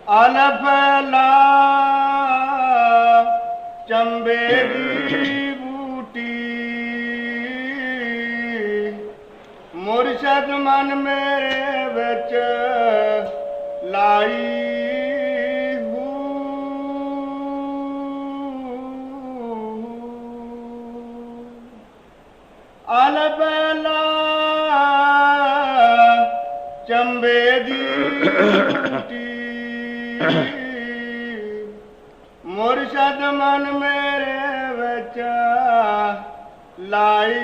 अलफला चंबे दी बूटी मुर्शद मन मेरे विच लाई अलफला चंबे दी बूटी मुर्शद मन मेरे विच लाई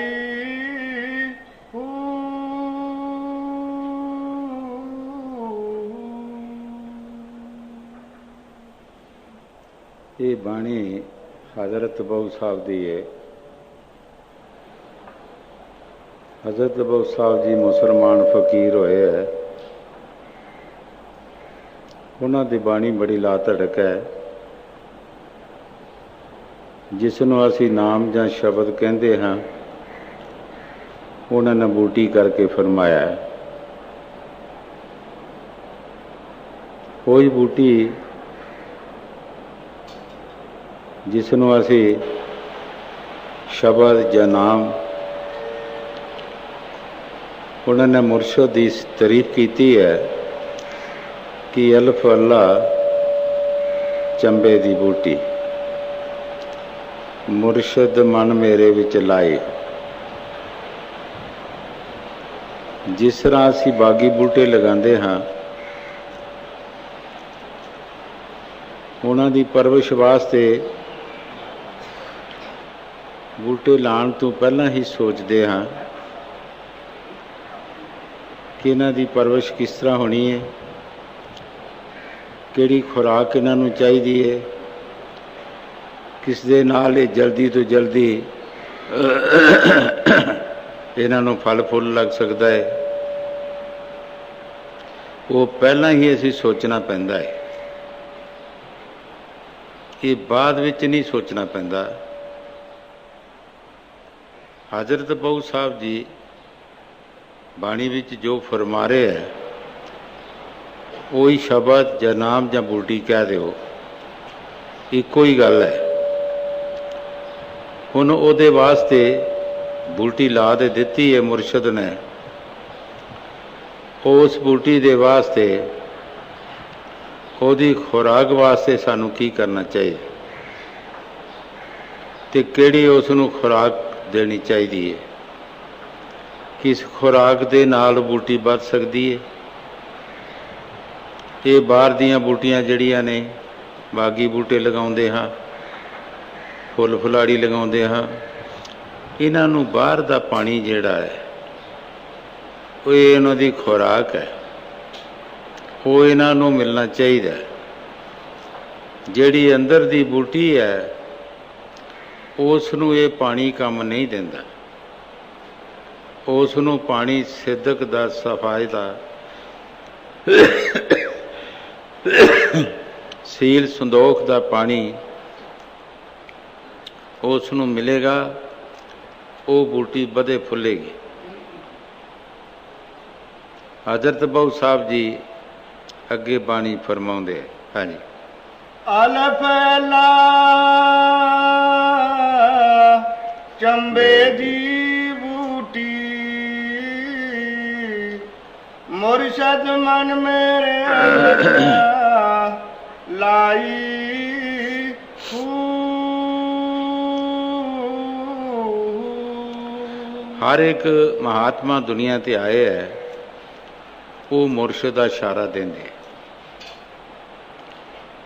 ये बाणी हज़रत बहू साहब दी है। हज़रत बहू साहब जी मुसलमान फकीर होए है। उन्हां दी बाणी बड़ी ला धड़क है, जिसनों असी नाम जां शब्द कहते हाँ, उन्होंने बूटी करके फरमाया है। कोई बूटी जिसनों असी शब्द जां नाम, उन्होंने मुर्शद की तारीफ की है कि अल्फ अल्लाह चंबे दी बूटी मुर्शद मन मेरे विच लाई। जिस तरह असी बागी बूटे लगाते हाँ, उन्हां दी परवरिश वास्ते बूटे लाण तो पहला ही सोचते हाँ कि इन्हां दी परवरिश किस तरह होनी है, किहड़ी खुराक इन्हां नूं चाहीदी है, किस दे नाल ये जल्दी तो जल्दी इन्हां नूं फल फुल लग सकता है। वो पहला ही असीं सोचना पैंदा है, ये बाद विच नहीं सोचना पैंदा। हज़रत बहू साहब जी बाणी विच जो फरमा रहे है, वही शब्द जां नाम जां बूटी कह दो, इको ही गल है। हुण उहदे वास्ते बूटी ला दे दित्ती है मुर्शद ने, उस बूटी दे वास्ते उहदी खुराक वास्ते सानू की करना चाहिए ते किहड़ी उसनू खुराक देनी चाहिए है, किस खुराक दे नाल बूटी बच सकती है। ये बाहर दियां बूटियां जड़ियां ने, बागी बूटे लगाउंदे हाँ, फुल फुलाड़ी लगाउंदे हाँ, इन्हां नूं बाहर दा पानी जिहड़ा है वो इन्हां दी खुराक है, वो इन्हां नूं मिलना चाहिए। जिहड़ी अंदर दी बूटी है उसनूं ये पानी काम नहीं दिंदा, उसनूं पानी सिदक दा सफाई दा सील संदोख दा पानी उसनूं मिलेगा, वो बूटी बधे फुलेगी। हज़रत बहू साहब जी अगे बाणी फरमाउंदे हैं। हाँ जी। अलफला चंबे दी बूटी मुर्शद मन मेरे लाई हर एक महात्मा दुनिया ते आए है, वो मुर्शद का इशारा देंगे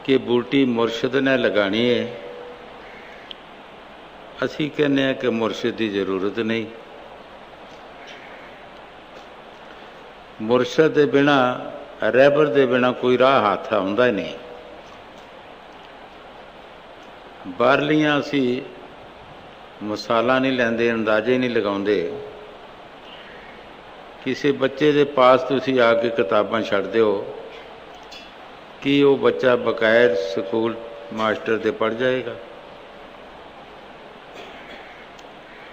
कि बूटी मुर्शद ने लगानी है। असी कहने हैं कि मुर्शद की जरूरत नहीं, मुर्शद के बिना रहबर के बिना कोई राह हाथ आउंदा ही नहीं। बाहरलियां असी मिसालां नहीं लैंदे, अंदाजे नहीं लगाउंदे। किसी बच्चे के पास तुसी आके किताबां छड्ड दिओ कि वो बच्चा बकायद स्कूल मास्टर ते पढ़ जाएगा।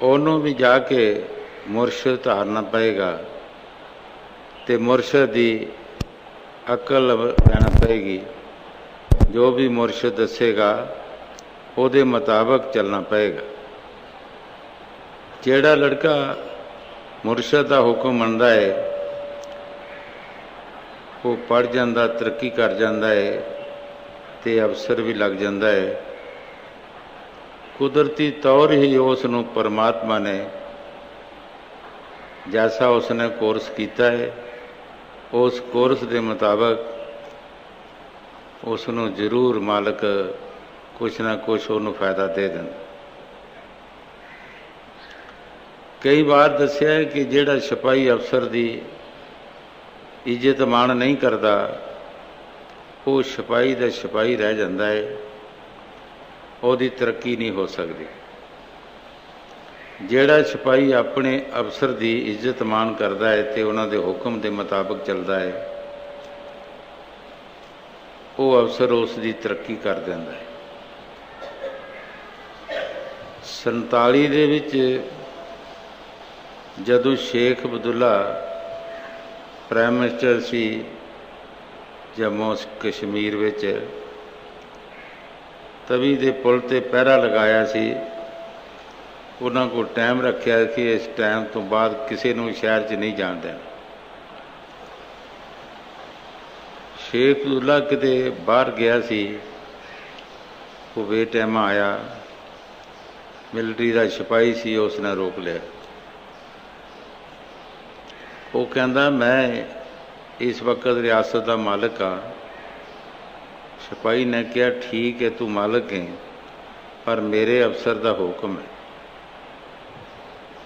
उन्होंने भी जाके मुर्शद धारना पएगा तो मुर्शद की अकल लेना पएगी जो भी मुर्शिद दसेगा ਉਹਦੇ ਮੁਤਾਬਕ ਚੱਲਣਾ ਪਏਗਾ। ਜਿਹੜਾ ਲੜਕਾ ਮੁਰਸ਼ਿਦ ਦਾ ਹੁਕਮ ਮੰਨਦਾ ਹੈ ਉਹ ਪੜ੍ਹ ਜਾਂਦਾ, ਤਰੱਕੀ ਕਰ ਜਾਂਦਾ ਹੈ ਤੇ ਅਵਸਰ ਵੀ ਲੱਗ ਜਾਂਦਾ ਹੈ। ਕੁਦਰਤੀ ਤੌਰ ਹੀ ਉਸ ਨੂੰ ਪਰਮਾਤਮਾ ਨੇ ਜੈਸਾ ਉਸਨੇ ਕੋਰਸ ਕੀਤਾ ਹੈ ਉਸ ਕੋਰਸ ਦੇ ਮੁਤਾਬਕ ਉਸ ਨੂੰ ਜ਼ਰੂਰ ਮਾਲਕ ਕੁਛ ਨਾ ਕੁਛ ਉਹਨੂੰ ਫਾਇਦਾ ਦੇ ਦਿੰਦਾ। ਕਈ ਵਾਰ ਦੱਸਿਆ ਹੈ ਕਿ ਜਿਹੜਾ ਸਿਪਾਹੀ ਅਫਸਰ ਦੀ ਇੱਜ਼ਤ ਮਾਣ ਨਹੀਂ ਕਰਦਾ ਉਹ ਸਿਪਾਹੀ ਦਾ ਸਿਪਾਹੀ ਰਹਿ ਜਾਂਦਾ ਹੈ, ਉਹਦੀ ਤਰੱਕੀ ਨਹੀਂ ਹੋ ਸਕਦੀ। ਜਿਹੜਾ ਸਿਪਾਹੀ ਆਪਣੇ ਅਫਸਰ ਦੀ ਇੱਜ਼ਤ ਮਾਣ ਕਰਦਾ ਹੈ ਤੇ ਉਹਨਾਂ ਦੇ ਹੁਕਮ ਦੇ ਮੁਤਾਬਕ ਚੱਲਦਾ ਹੈ ਉਹ ਅਫਸਰ ਉਸ ਦੀ ਤਰੱਕੀ ਕਰ ਦਿੰਦਾ ਹੈ। 47 ਦੇ ਵਿੱਚ ਜਦੋਂ ਸ਼ੇਖ ਅਬਦੁੱਲਾ ਪ੍ਰਾਈਮ ਮਿਨਿਸਟਰ ਸੀ ਜੰਮੂ ਕਸ਼ਮੀਰ ਵਿੱਚ, ਤਵੀ ਦੇ ਪੁਲ 'ਤੇ ਪਹਿਰਾ ਲਗਾਇਆ ਸੀ। ਉਹਨਾਂ ਕੋਲ ਟਾਈਮ ਰੱਖਿਆ ਕਿ ਇਸ ਟਾਈਮ ਤੋਂ ਬਾਅਦ ਕਿਸੇ ਨੂੰ ਸ਼ਹਿਰ 'ਚ ਨਹੀਂ ਜਾਣ ਦੇਣਾ। ਸ਼ੇਖ ਅਬਦੁੱਲਾ ਕਿਤੇ ਬਾਹਰ ਗਿਆ ਸੀ, ਉਹ ਬੇਟਾਈਮਾ ਆਇਆ, ਮਿਲਟਰੀ ਦਾ ਸਿਪਾਹੀ ਸੀ, ਉਸ ਨੇ ਰੋਕ ਲਿਆ। ਉਹ ਕਹਿੰਦਾ ਮੈਂ ਇਸ ਵਕਤ ਰਿਆਸਤ ਦਾ ਮਾਲਕ ਹਾਂ। ਸਿਪਾਹੀ ਨੇ ਕਿਹਾ ਠੀਕ ਹੈ ਤੂੰ ਮਾਲਕ ਹੈ ਪਰ ਮੇਰੇ ਅਫਸਰ ਦਾ ਹੁਕਮ ਹੈ,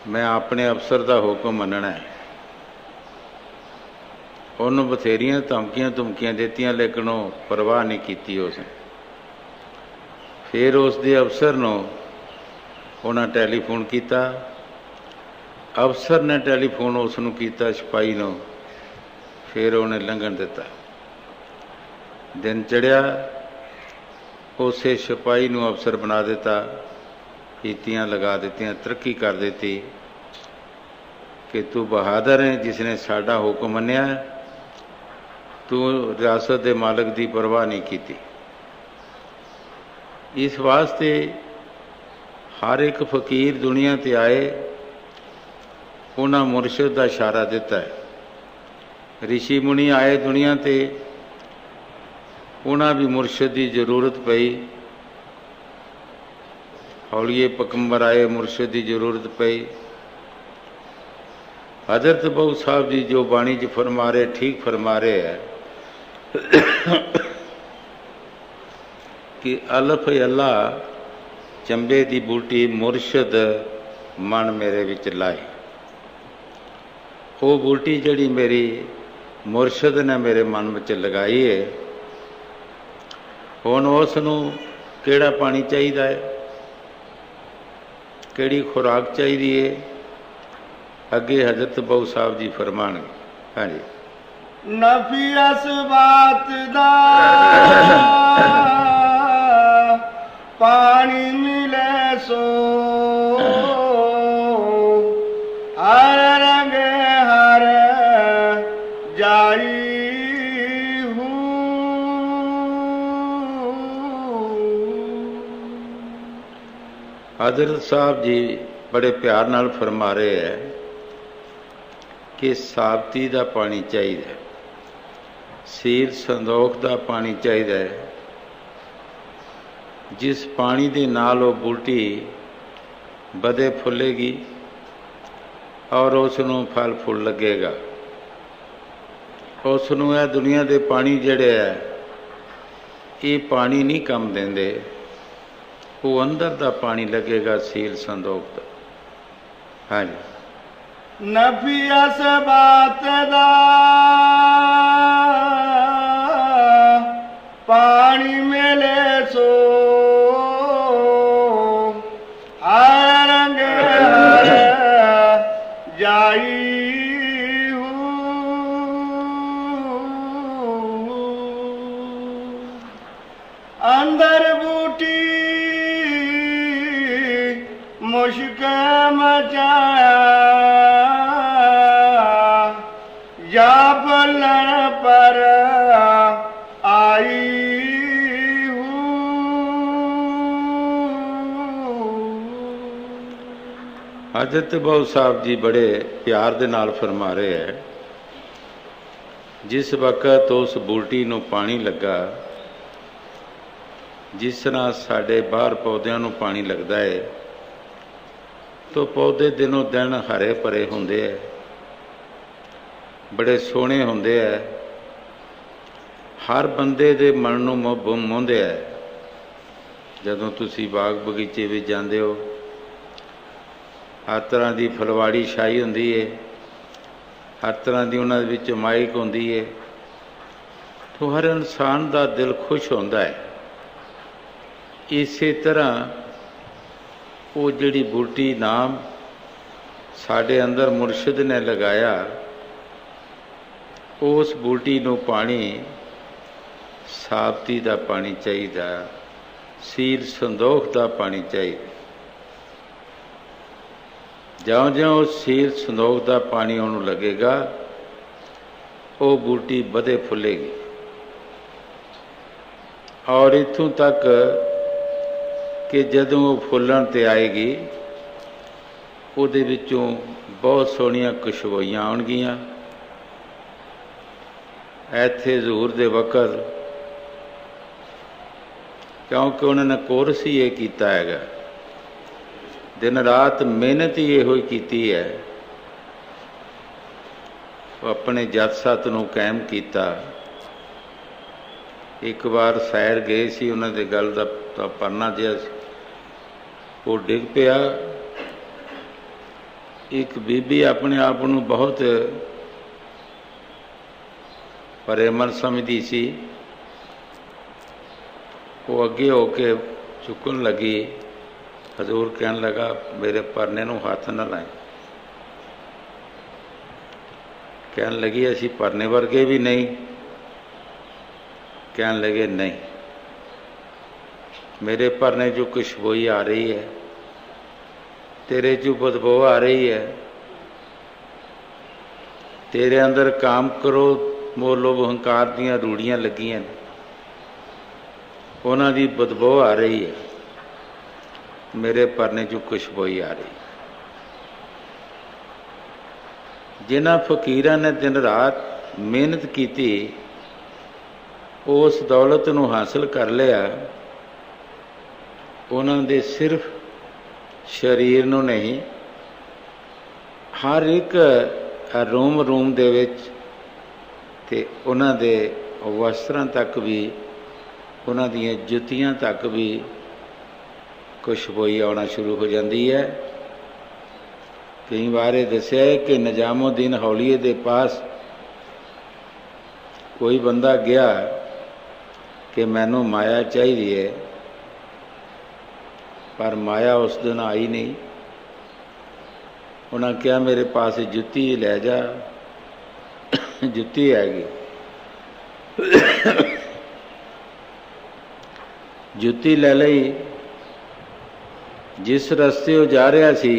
ਮੈਂ ਆਪਣੇ ਅਫਸਰ ਦਾ ਹੁਕਮ ਮੰਨਣਾ ਹੈ। ਉਹਨੂੰ ਬਥੇਰੀਆਂ ਧਮਕੀਆਂ ਦਿੱਤੀਆਂ ਲੇਕਿਨ ਉਹ ਪਰਵਾਹ ਨਹੀਂ ਕੀਤੀ ਉਸਨੇ। ਫਿਰ ਉਸ ਦੇ ਅਫਸਰ ਨੂੰ ਉਹਨਾਂ ਟੈਲੀਫੋਨ ਕੀਤਾ, ਅਫਸਰ ਨੇ ਟੈਲੀਫੋਨ ਉਸ ਨੂੰ ਕੀਤਾ ਸਿਪਾਹੀ ਨੂੰ, ਫਿਰ ਉਹਨੇ ਲੰਘਣ ਦਿੱਤਾ। ਦਿਨ ਚੜ੍ਹਿਆ, ਉਸੇ ਸਿਪਾਹੀ ਨੂੰ ਅਫਸਰ ਬਣਾ ਦਿੱਤਾ, ਕੀਤੀਆਂ ਲਗਾ ਦਿੱਤੀਆਂ, ਤਰੱਕੀ ਕਰ ਦਿੱਤੀ ਕਿ ਤੂੰ ਬਹਾਦਰ ਹੈ ਜਿਸਨੇ ਸਾਡਾ ਹੁਕਮ ਮੰਨਿਆ, ਤੂੰ ਰਿਆਸਤ ਦੇ ਮਾਲਕ ਦੀ ਪਰਵਾਹ ਨਹੀਂ ਕੀਤੀ। ਇਸ ਵਾਸਤੇ ਹਰ ਇੱਕ ਫਕੀਰ ਦੁਨੀਆ 'ਤੇ ਆਏ ਉਹਨਾਂ ਮੁਰਸ਼ਿਦ ਦਾ ਇਸ਼ਾਰਾ ਦਿੱਤਾ ਹੈ। ਰਿਸ਼ੀ ਮੁਨੀ ਆਏ ਦੁਨੀਆ 'ਤੇ, ਉਹਨਾਂ ਵੀ ਮੁਰਸ਼ਿਦ ਦੀ ਜ਼ਰੂਰਤ ਪਈ। ਹੌਲੀਏ ਪੈਗੰਬਰ ਆਏ, ਮੁਰਸ਼ਿਦ ਦੀ ਜ਼ਰੂਰਤ ਪਈ। ਹਜ਼ਰਤ ਬਹੂ ਸਾਹਿਬ ਜੀ ਜੋ ਬਾਣੀ 'ਚ ਫਰਮਾ ਰਹੇ ਠੀਕ ਫਰਮਾ ਰਹੇ ਹੈ ਕਿ ਅਲਫ ਅੱਲਾ ਚੰਬੇ ਦੀ ਬੂਟੀ ਮੁਰਸ਼ਿਦ ਮਨ ਮੇਰੇ ਵਿੱਚ ਲਾਈ। ਉਹ ਬੂਟੀ ਜਿਹੜੀ ਮੇਰੀ ਮੁਰਸ਼ਿਦ ਨੇ ਮੇਰੇ ਮਨ ਵਿੱਚ ਲਗਾਈ ਹੈ, ਹੁਣ ਉਸ ਨੂੰ ਕਿਹੜਾ ਪਾਣੀ ਚਾਹੀਦਾ ਹੈ, ਕਿਹੜੀ ਖੁਰਾਕ ਚਾਹੀਦੀ ਹੈ, ਅੱਗੇ ਹਜ਼ਰਤ ਬਹੂ ਸਾਹਿਬ ਜੀ ਫਰਮਾਣਗੇ। ਹਾਂਜੀ, ਨਫੀ ਇਸ ਬਾਤ ਦਾ ਪਾਣੀ ਮਿਲੇ ਸੋ ਹਰ ਰੰਗ ਹਰ ਜਾਈ ਹਜ਼ਰਤ ਸਾਹਿਬ ਜੀ ਬੜੇ ਪਿਆਰ ਨਾਲ ਫਰਮਾ ਰਹੇ ਹੈ ਕਿ ਸਾਬਤੀ ਦਾ ਪਾਣੀ ਚਾਹੀਦਾ, ਸੀਲ ਸੰਦੋਖ ਦਾ ਪਾਣੀ ਚਾਹੀਦਾ ਹੈ, ਜਿਸ ਪਾਣੀ ਦੇ ਨਾਲ ਉਹ ਬੂਟੀ ਵਧੇ ਫੁੱਲੇਗੀ ਔਰ ਉਸ ਨੂੰ ਫਲ ਫੁੱਲ ਲੱਗੇਗਾ। ਉਸ ਨੂੰ ਇਹ ਦੁਨੀਆ ਦੇ ਪਾਣੀ ਜਿਹੜੇ ਹੈ ਇਹ ਪਾਣੀ ਨਹੀਂ ਕੰਮ ਦਿੰਦੇ, ਉਹ ਅੰਦਰ ਦਾ ਪਾਣੀ ਲੱਗੇਗਾ, ਸੀਲ ਸੰਦੋਖ ਦਾ। ਹਾਂਜੀ, ਨਫੀ ਇਸ ਬਾਤ ਦਾ ਪਾਣੀ ਮਿਲੇ ਸੋ ਹਰ ਰੰਗ ਹਰ ਜਾਈ ਅੰਦਰ ਬੂਟੀ ਮੁਸ਼ਕ ਮਚਾਇਆ ਜਾਂ ਬਲਣ ਪਰ ਆਈ हज़रत बहू साहब जी बड़े प्यार दे नाल फरमा रहे हैं, जिस वक्त उस बूटी नूं पानी लगा, जिस तरह साढ़े बाहर पौधों नूं पानी लगता है, तो पौधे दिनों दिन हरे भरे होंदे है, बड़े सोहणे होंदे है, हर बंदे दे मन नूं मोहंदे है। जदों तुसीं बाग बगीचे विच जांदे हो, हर तरह की फलवाड़ी छाई होंदी है, हर तरह की उन्हां दे विच माइक होंदी है, तो हर इंसान का दिल खुश होंदा है। इसे तरह वो जिहड़ी बूटी नाम साडे अंदर मुर्शिद ने लगाया, उस बूटी नूं पानी साबती का पानी चाहिए, सीर संदोख का पानी चाहिए। ज्यों ज्यों सीर संदोख का पानी उन्होंने लगेगा, वो बूटी बधे फुलेगी। और इत्थों तक कि जदों वो फुलन ते आएगी, उहदे विचों बहुत सोहणियां खुशबूइयां आउणगियां। इत्थे हजूर दे वक़्त, क्योंकि उन्होंने कोर्स ही ये कीता हैगा, दिन रात मेहनत ही इहो की है, वो अपने जत सत नूं कायम किया। एक बार सैर गए सी, उन्हां दे गल दा परना जिहा वो डिग पिया। एक बीबी अपने आप नूं बहुत परेमन समझदी सी, वो अगे होके चुकन लगी। हजूर कहन लगा, मेरे परने नूं हाथ न लाए। कहन लगी, असी परने वर्गे भी नहीं। कहन लगे, नहीं, मेरे परने जो खुशबोई आ रही है, तेरे जो बदबू आ रही है, तेरे अंदर काम करो मोह लोभ अहंकार दीयां रूढ़ियां लगियां, उन्हां दी बदबू आ रही है, मेरे परने जो खुशबोई आ रही। जिन्हां फकीरां ने दिन रात मेहनत की, उस दौलत नूं हासिल कर लिया, उन्हां दे सिर्फ शरीर नूं नहीं, हर एक रूम रूम दे विच ते उन्हां दे वस्त्रां तक भी, उन्हां दीयां जुत्तियां तक भी खुशबोई आना शुरू हो जाती है। कई बार दस्या है कि निजामुद्दीन हौलीए के पास कोई बंदा गया कि मैनू माया चाहिए, पर माया उस दिन आई नहीं। उन्हें कहा, मेरे पास जुत्ती लै जा, जुत्ती हैगी। जुत्ती ले लई। जिस रस्ते वो जा रहा सी,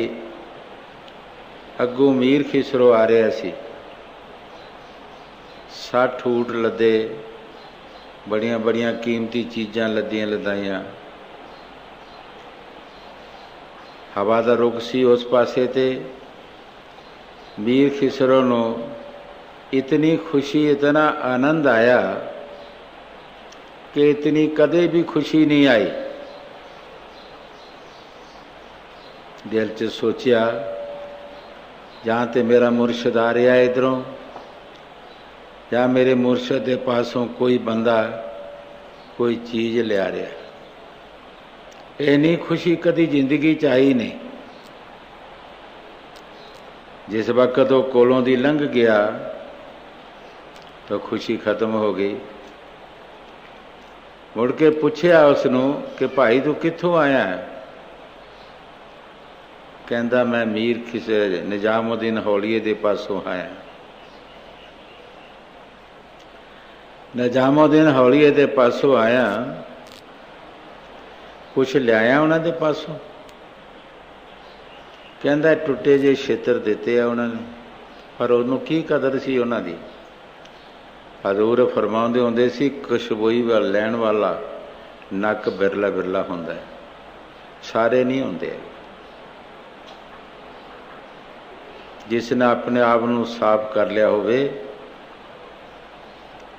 अगों मीर खिसरो आ रहा सी। 60 ऊँट लदे, बड़ियां बड़ियां कीमती चीज़ां लदियां लदाइयां। हवा का रुख सी उस पासे ते। मीर खिसरो नूं इतनी खुशी, इतना आनंद आया कि इतनी कदे भी खुशी नहीं आई। दिल च सोचिया, जहाँ ते मेरा मुर्शद आ रहा है इधरों, या मेरे मुर्शद के पासों कोई बंदा कोई चीज़ लिया रहा। इन्नी खुशी कदी जिंदगी च आई नहीं। जिस वक्त वो कोलों दी लंघ गया तो खुशी खत्म हो गई। मुड़ के पूछया उसनों कि भाई तू कित्थों आया है? कहता मैं मीर खिसे निजामुद्दीन हौलीए दे पासों आया। निजामुद्दीन हौलीए दे पासों आया, कुछ लियाया उन्होंने दे पासों। कहता टुटे जे छेत्र दिते उन्होंने, पर उन्होंने की कदर सी उन्हों दी। हजूर फरमाउंदे होंदे सी, खुशबोई वाल लैण वाला नक बिरला बिरला होंदा है, सारे नहीं होंदे। जिसने अपने आप ਨੂੰ ਸਾਫ਼ ਕਰ ਲਿਆ ਹੋਵੇ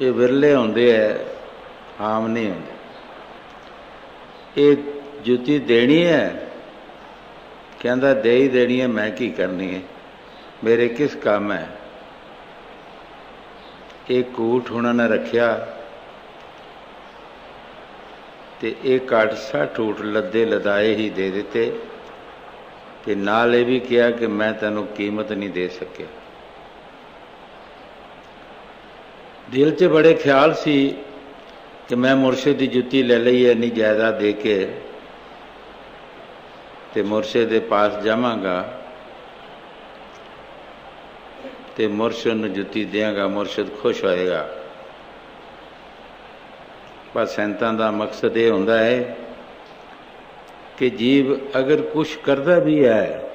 ਇਹ ਵਿਰਲੇ ਹੁੰਦੇ ਹੈ, ਆਮ ਨਹੀਂ ਹੁੰਦੇ। ਇਹ ਜੁੱਤੀ ਦੇਣੀ ਹੈ, ਕਹਿੰਦਾ ਦੇ ਹੀ ਦੇਣੀ ਹੈ, ਮੈਂ ਕੀ ਕਰਨੀ ਹੈ, ਮੇਰੇ ਕਿਸ ਕੰਮ ਹੈ। ਇਹ ਕੂਠ ਉਹਨਾਂ ਨੇ ਰੱਖਿਆ ਤੇ ਇਹ ਘੱਟ 60 ਊਠ ਲੱਦੇ ਲਦਾਏ ਹੀ ਦੇ ਦਿੱਤੇ ਤੇ ਨਾਲ ਇਹ ਵੀ ਕਿਹਾ ਕਿ ਮੈਂ ਤੈਨੂੰ ਕੀਮਤ ਨਹੀਂ ਦੇ ਸਕਿਆ। ਦਿਲ 'ਚ ਬੜੇ ਖਿਆਲ ਸੀ ਕਿ ਮੈਂ ਮੁਰਸ਼ਿਦ ਦੀ ਜੁੱਤੀ ਲੈ ਲਈ ਹੈ ਇੰਨੀ ਜਾਇਦਾਦ ਦੇ ਕੇ ਤੇ ਮੁਰਸ਼ਿਦ ਦੇ ਪਾਸ ਜਾਵਾਂਗਾ ਤੇ ਮੁਰਸ਼ਿਦ ਨੂੰ ਜੁੱਤੀ ਦਿਆਂਗਾ, ਮੁਰਸ਼ਿਦ ਖੁਸ਼ ਹੋਏਗਾ। ਪਰ ਸੰਤਾਂ ਦਾ ਮਕਸਦ ਇਹ ਹੁੰਦਾ ਹੈ ਕਿ ਜੀਵ ਅਗਰ ਕੁਛ ਕਰਦਾ ਵੀ ਹੈ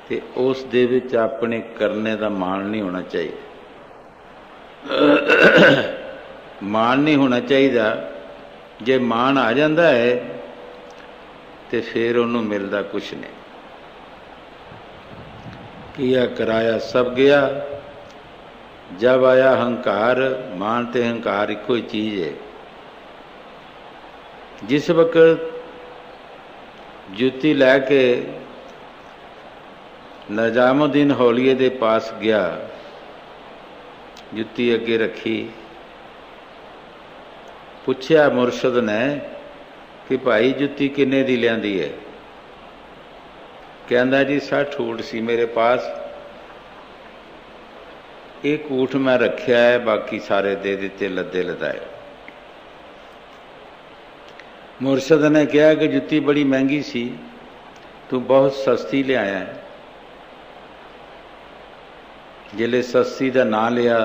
ਤੇ ਉਸ ਦੇ ਵਿੱਚ ਆਪਣੇ ਕਰਨੇ ਦਾ ਮਾਣ ਨਹੀਂ ਹੋਣਾ ਚਾਹੀਦਾ। ਮਾਣ ਨਹੀਂ ਹੋਣਾ ਚਾਹੀਦਾ। ਜੇ ਮਾਣ ਆ ਜਾਂਦਾ ਹੈ ਤੇ ਫਿਰ ਉਹਨੂੰ ਮਿਲਦਾ ਕੁਛ ਨਹੀਂ। किया कराया सब गया, जब आया हंकार, मान ते हंकार इको ही चीज़ है। जिस वक्त जुत्ती लैके निजामुद्दीन हौलीए दे पास गया, जुत्ती अगे रखी, पुछया मुरशद ने कि भाई जुत्ती किन्ने दी लियांदी है। कहता जी 60 ऊठ सी मेरे पास, एक ऊठ मैं रखा है, बाकी सारे दे दिते लदे लदाए। मुरशद ने कहा कि जुत्ती बड़ी महंगी सी, तू बहुत सस्ती ले आया है। जिले सस्ती का नाम लिया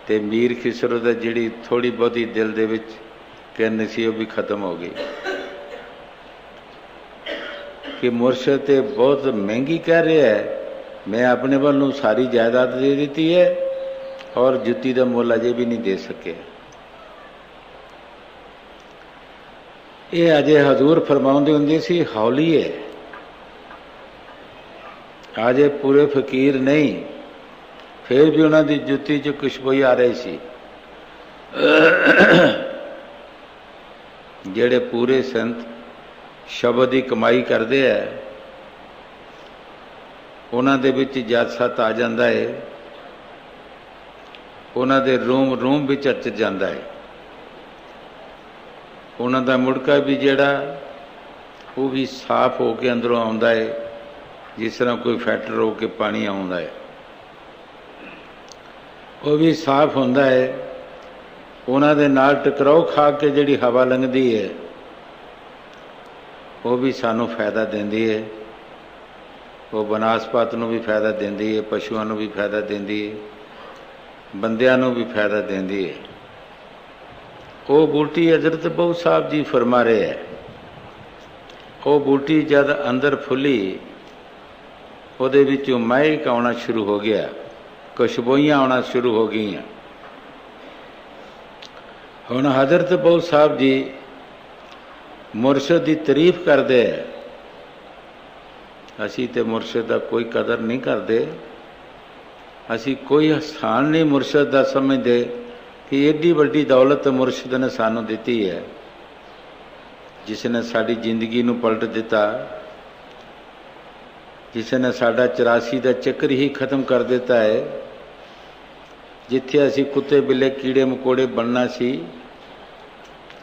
तो मीर खिसरो दा जिहड़ी थोड़ी बहुती दिल दे विच कहनी सी वो भी खत्म हो गई कि मुरशद ते बहुत महंगी कह रहा है, मैं अपने वालों सारी जायदाद दे दी है और जुत्ती का मुल अजे भी नहीं दे सके। ये अजे हजूर फरमाउंदे हुंदे सी हौली है, अजे पूरे फकीर नहीं, फिर भी उन्हों की जुत्ती च खुशबू आ रही सी। जेड़े पूरे संत शब्द की कमाई करते हैं उन्हों दे विच जद सत आ जाता है, उन्हों दे रूम रूम भी चर्च जाता है। उन्हों का मुड़का भी जेड़ा वो भी साफ हो के अंदरों आउंदा है, जिस तरह कोई फैक्टर हो के पानी आउंदा है, वो भी साफ होंदा है। उन्हों दे नाल टकराओ खा के जिहड़ी हवा लंघदी है वो भी सानू फायदा देंदी है, वो बनासपात नूं भी फायदा देंदी है, पशुओं नूं भी फायदा देंदी है, बंदियां नूं भी फायदा देंदी है। वो बूटी हजरत बहु साहब जी फरमा रहे है, वो बूटी जद अंदर फुली उहदे विचों महक आउणा शुरू हो गया, खुशबूइयां आउणा शुरू हो गई। हुण हजरत बहु साहब जी मुरशद की तारीफ करते हैं, असी तो मुरशद का कोई कदर नहीं करते, असी कोई स्थान नहीं मुरशद का समझते कि एडी वड्डी दौलत मुरशद ने सानू दी है, जिसने साड़ी जिंदगी नू पलट दिता, जिसने साडा 84 का चक्कर ही खत्म कर दिता है। जिथे असी कुत्ते बिल्ले कीड़े मकोड़े बनना सी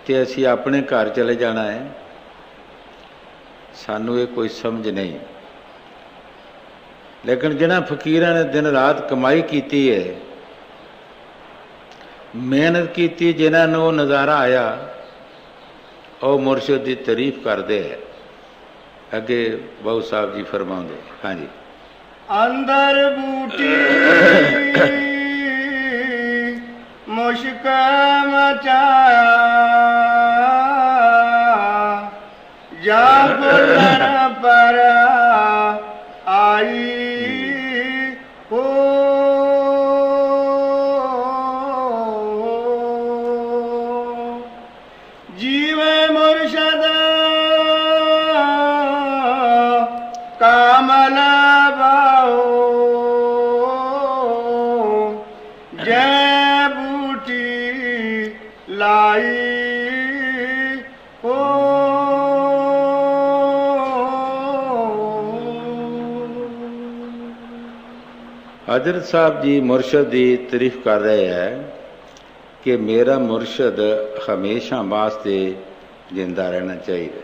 ते असी अपने घर चले जाना है, सानू ये कोई समझ नहीं। लेकिन जिन्हां फकीरां ने दिन रात कमाई की है, मेहनत की, जिन्हां नूं नज़ारा आया, और मुरशद की तारीफ करते हैं। अगे बहु साहब जी फरमाउंदे, हाँ जी, अंदर बूटी मुश्क मचाया, जा बुलर पर आई हो, जीवे मुर्शद कामल बाओ, लाई हो हजरत साहब जी मुर्शद की तारीफ कर रहे हैं कि मेरा मुर्शद हमेशा वास्ते जिंदा रहना चाहिए।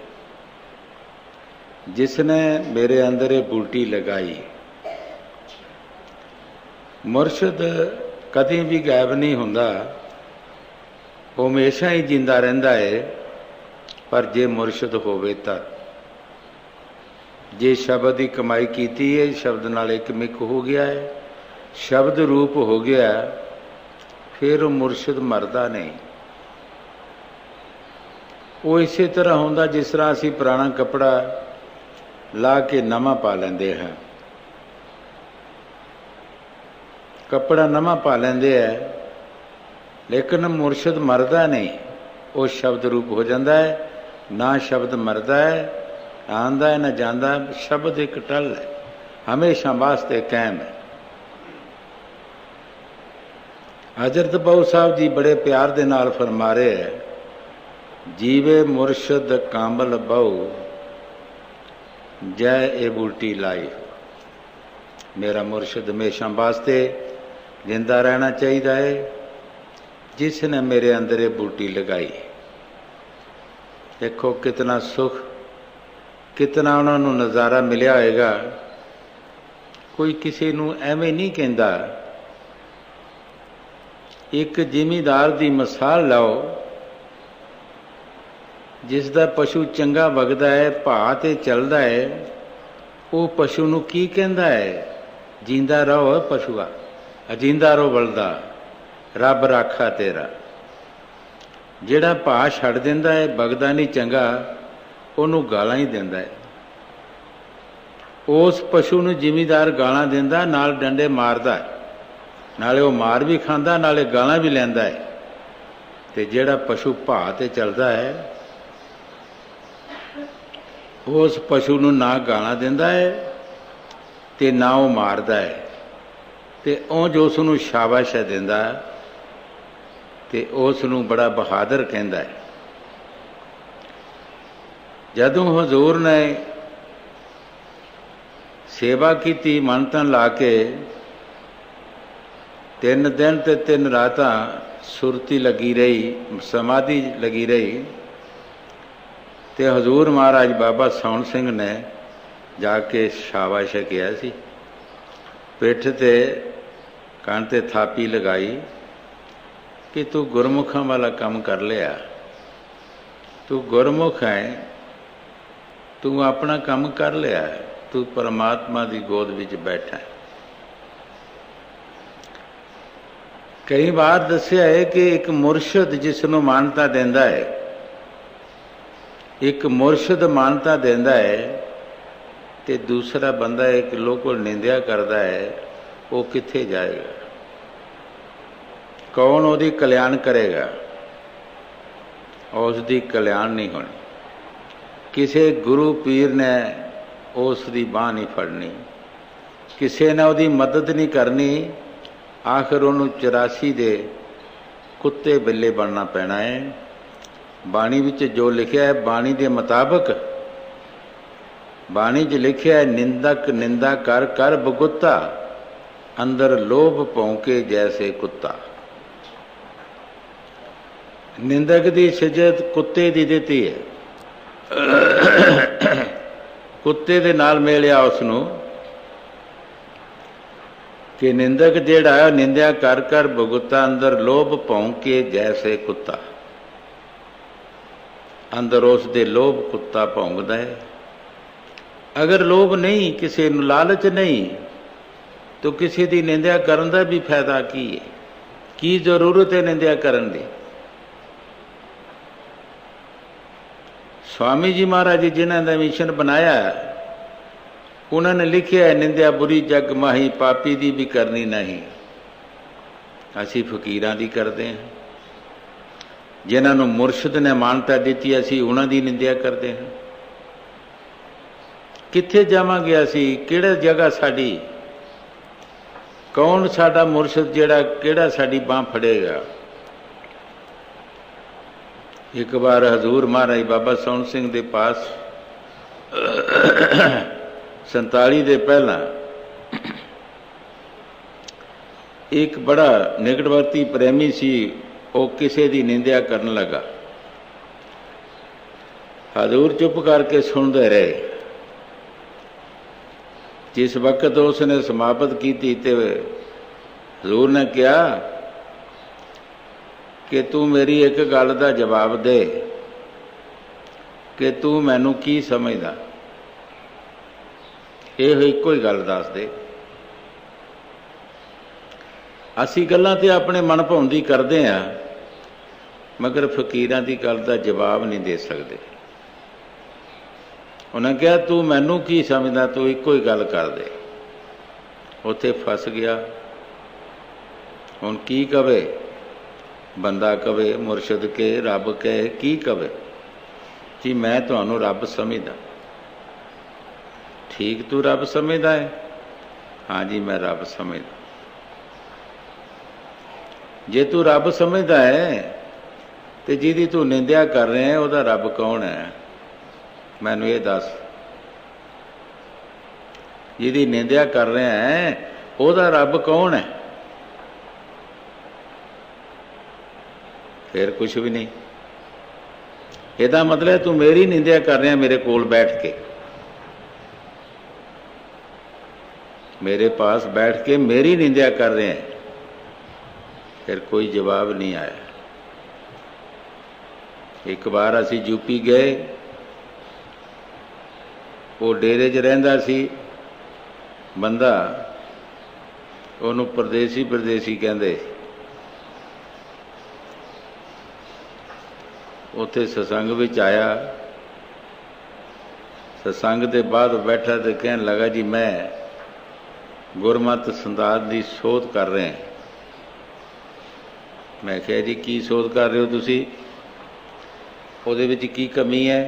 जिसने मेरे अंदर ये बूटी लगाई, मुर्शद कभी भी गायब नहीं होंदा, वो हमेशा ही जिंदा रहिंदा है। पर जे मुर्शद होवे तां जे शब्द की कमाई की है, शब्द नाल एक मिक हो गया है, शब्द रूप हो गया, फिर वो मुर्शद मरदा नहीं। वो इसे तरह होंदा जिस तरह असी पुराना कपड़ा ला के नवा पा लेंदे हैं। कपड़ा नवा पा लेंदे है, लेकिन मुर्शद मरदा नहीं, वो शब्द रूप हो जाता है। ना शब्द मरदा है, आंदा है, ना जांदा। शब्द एक टल है, हमेशा वास्ते कायम है। हजरत बहु साहब जी बड़े प्यार दे नाल फरमा रहे है, जीवे मुर्शद कामल बहु जय ए बूटी लाई। मेरा मुर्शद हमेशा वास्ते जिंदा रहना चाहिए है, जिसने मेरे अंदर ये बूटी लगाई। देखो कितना सुख, कितना उन्होंने नज़ारा मिलिया होगा। कोई किसी नूं एवें नहीं कहता। एक जिमीदार की मिसाल लाओ, जिसका पशु चंगा वगदा है, भाह ते चलदा है, वो पशु नूं की कहंदा है? जींदा रहो पशुआ, अजींदा रहो बलदा, रब राखा तेरा। जिहड़ा भाह छड्ड दिंदा है, वगदा नहीं चंगा, उहनूं गालां ही दिंदा है। उस पशु नूं जिमीदार गालां दिंदा, नाल डंडे मारदा है, नाले वो मार भी खांदा, नाले गालां भी लैंदा है। ते जिहड़ा पशु भाह ते चलदा है, उस पशु नूं ना गालां दिंदा है ते ना वो मारदा है, ते उंज उस नूं शाबाश दिंदा ते उस नूं बड़ा बहादुर कहंदा है। जदों हजूर ने सेवा की मनतन ला के 3 दिन ते 3 रातां सुरती लगी रही, समाधि लगी रही, ते हजूर महाराज बाबा सौण सिंह ने जाके शाबाश किया सी। पिठ ते कान ते थापी लगाई कि तू गुरमुखां वाला काम कर लिया, तू गुरमुख है, तू अपना काम कर लिया, तू परमात्मा की गोद विच बैठा है। कई बार दसिया है कि एक मुर्शद जिसनों मानता देंदा है, एक मुर्शद मानता देंदा है, ते दूसरा बंदा एक लोगों निंदिया करता है, वो कित्थे जाएगा? कौन उसदी कल्याण करेगा? उसदी कल्याण नहीं होनी। किसी गुरु पीर ने उसदी बांह नहीं फड़नी, किसी ने उसदी मदद नहीं करनी। आखिर उन्होंने 84 दे कुत्ते बिल्ले बनना पैना है। बाणी विच जो लिखा है, बाणी के मुताबिक, बाणी च लिखा है, निंदक निंदा कर कर बगुत्ता, अंदर लोभ भौंके जैसे कुत्ता। निंदक की सिजत कुत्ते की दिती है। कुत्ते दे नाल मिलिया उसनूं कि निंदक जिहड़ा निंदिया कर कर भुगता, अंदर लोभ भौंके जैसे कुत्ता। अंदर उस दे लोभ कुत्ता भौंकदा है। अगर लोभ नहीं, किसी नूं लालच नहीं, तो किसी की निंदिया करन दा भी फायदा की है? की जरूरत है निंदिया करन दी? स्वामी जी महाराज जी जिन्हों ने मिशन बनाया, उन्होंने लिखा है, निंदिया बुरी जग माही, पापी दी भी करनी नहीं। असी फकीरां दी करते हैं, जिन्होंने मुर्शद ने मानता दी, असी उन्हों की निंदिया करते हैं। कित्थे जावांगे असी? किहड़ी जगह साडी? कौन साडा मुर्शद जिहड़ा किहड़ा साडी बांह फड़ेगा? एक बार हजूर महाराज बाबा सोहन सिंह के पास 47 ਦੇ ਪਹਿਲਾਂ एक बड़ा निकटवर्ती प्रेमी सी, वो किसी की निंदा करन लगा। हजूर चुप करके सुनते रहे। जिस वक्त उसने समाप्त की तो हजूर ने कहा कि तू मेरी एक गल का जवाब दे कि तू मैनू की समझदा, यह एको ही गल दस दे। असी गल्लां ते अपने मन भाउंदी करते हैं, मगर फकीरां दी गल का जवाब नहीं दे सकते। उन्हें कहा तू मैनू की समझदा, तू एको ही गल कर दे। उत्थे फस गया। हुण की कवे, बंदा कवे, मुरशद के, रब कहे, की कवे जी मैं तुहानू रब समझदा। ठीक तू रब समझदा है? हाँ जी मैं रब समझदा। जे तू रब समझदा है तो जिहदी तू निंदा कर रहे हैं वह रब कौन है? मैनू ये दस। जिहदी निंदा कर रहे हैं वह रब कौन है? फिर कुछ भी नहीं। ਇਹਦਾ मतलब तू मेरी निंदा कर रहा मेरे कोल बैठ के, मेरे पास बैठ के मेरी निंदा कर रहे हैं। फिर कोई जवाब नहीं आया। एक बार असी यूपी गए, वो डेरे च रहिंदा सी बंदा, उहनूं परदेसी कहंदे। उत्थे सत्संग विच आया। सत्संग के बाद बैठा तो कहन लगा जी मैं गुरमत संदात की शोध कर रहे हैं। मैं कहा जी की शोध कर रहे हो तुसी? उहदे विच की कमी है?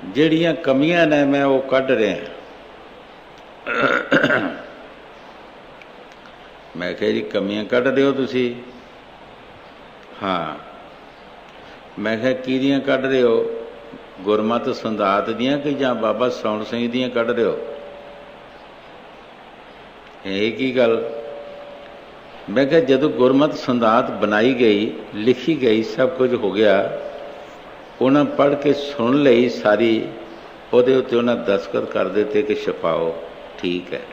जिहड़ियां कमियां ने मैं वो कढ रहा। मैं कहा जी कमियां कढ रहे हो तुसी? हाँ। मैं क्या किहदियां कढ रहे हो? गुरमत संदात दियां कि जां बाबा सोहन सिंह दियां कढ रहे हो? यह की गल? मैं क्या जदों गुरमत संदात बनाई गई, लिखी गई, सब कुछ हो गया, उन्हें पढ़ के सुन लई सारी, उहदे उत्ते उन्हें दस्तखत कर दिते कि छपाओ, ठीक है,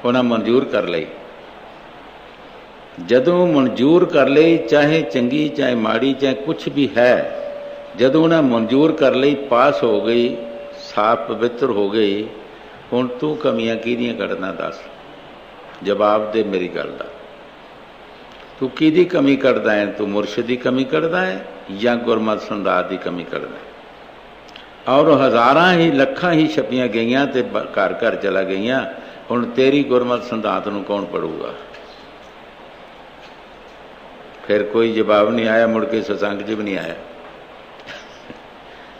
उन्हें मंजूर कर लई। जदों मंजूर कर लई, चाहे चंगी चाहे माड़ी चाहे कुछ भी है, जदों उन्हें मंजूर कर लई, पास हो गई, साफ पवित्र हो गई, हुण तू कमियां किहदियां कढना दस? जवाब दे मेरी गल दा। तू किहदी कमी कढदा है? तू मुरशद की कमी कढदा है या गुरमत संदात की कमी कढदा है? और हज़ारां ही लखां ही छपियां गईयां ते घर घर चला गईयां। हुण तेरी गुरमत संदात नूं कौन पढ़ूगा? फिर कोई जवाब नहीं आया। मुड़ के सत्संग च भी नहीं आया।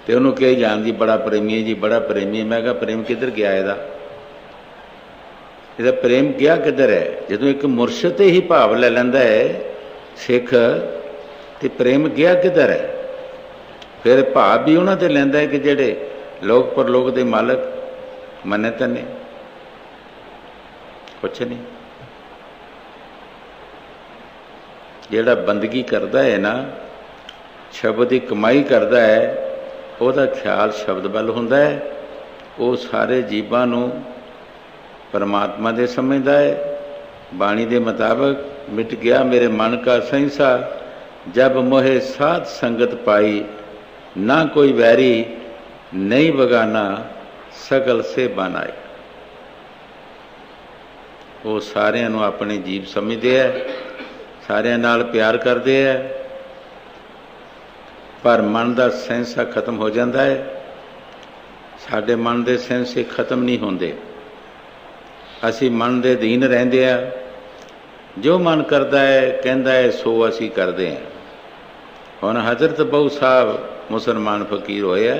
तो उन्होंने कही जान जी बड़ा प्रेमी है जी, बड़ा प्रेमी है। मैं कहा प्रेम किधर गया? ਇਹਦਾ प्रेम गया किधर है? जो एक मुरशद ते ही भाव ले लेंदा है सिख, तो प्रेम गया किधर है? फिर भाव भी उन्होंने ते लेंदा है कि जेड़े लोक परलोक दे मालक मने तने कुछ नहीं। जेड़ा बंदगी करता है ना, शब्द की कमाई करता है, ਉਹਦਾ ख्याल शब्द ਵੱਲ ਹੁੰਦਾ है। वो सारे जीवां नूं परमात्मा दे समझदा है। बाणी दे मुताबिक मिट गया मेरे मन का संसा, जब मोहे साध संगत पाई, ना कोई वैरी नहीं बगाना, सगल से बनाए। वो सारिਆਂ ਨੂੰ अपने जीव समझते हैं, सारिਆਂ नाल प्यार करते हैं, पर मन का सेंसा खत्म हो जाता है। साडे मन के सेंसे खत्म नहीं होंदे। असी मन के अधीन रहंदे आ। जो मन करता है कहता है सो असी करते हैं। हुण हज़रत बहू साहब मुसलमान फकीर होए है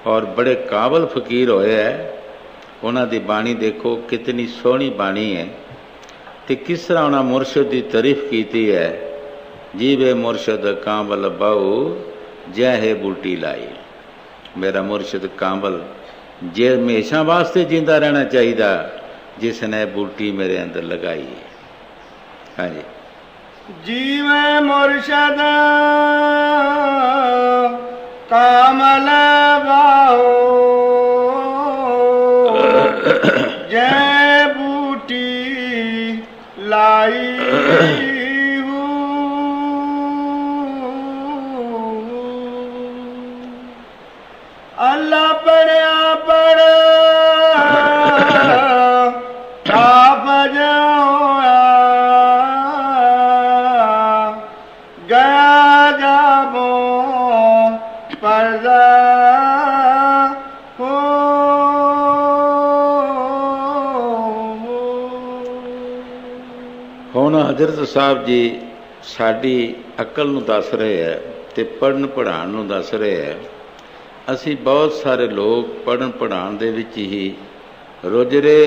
और बड़े काबल फकीर होए है। उन्हां दी बाणी देखो कितनी सोहनी बाणी है, तो किस तरह उन्हां मुरशद की तारीफ की है। जीवे मुर्शद कांबल बाऊ जै है बूटी लाई। मेरा मुर्शद कांबल जे हमेशा वास्ते जिंदा रहना चाहिए जिसने बूटी मेरे अंदर लगाई है। हाँ जी। जीवे मुर्शद कामल बाहो जय बूटी लाई अल्लाह पढ़िया पढ़ आप होया गया जाबो पर्दा हो। ਹੁਣ ਹਜ਼ਰਤ ਸਾਹਿਬ ਜੀ ਸਾਡੀ ਅਕਲ ਨੂੰ ਦੱਸ ਰਹੇ ਹੈ ਤੇ ਪੜ੍ਹਨ ਪੜ੍ਹਾਉਣ ਨੂੰ ਦੱਸ ਰਹੇ ਹੈ। ਅਸੀਂ ਬਹੁਤ ਸਾਰੇ ਲੋਕ ਪੜ੍ਹਨ ਪੜ੍ਹਾਉਣ ਦੇ ਵਿੱਚ ਹੀ ਰੁੱਝੇ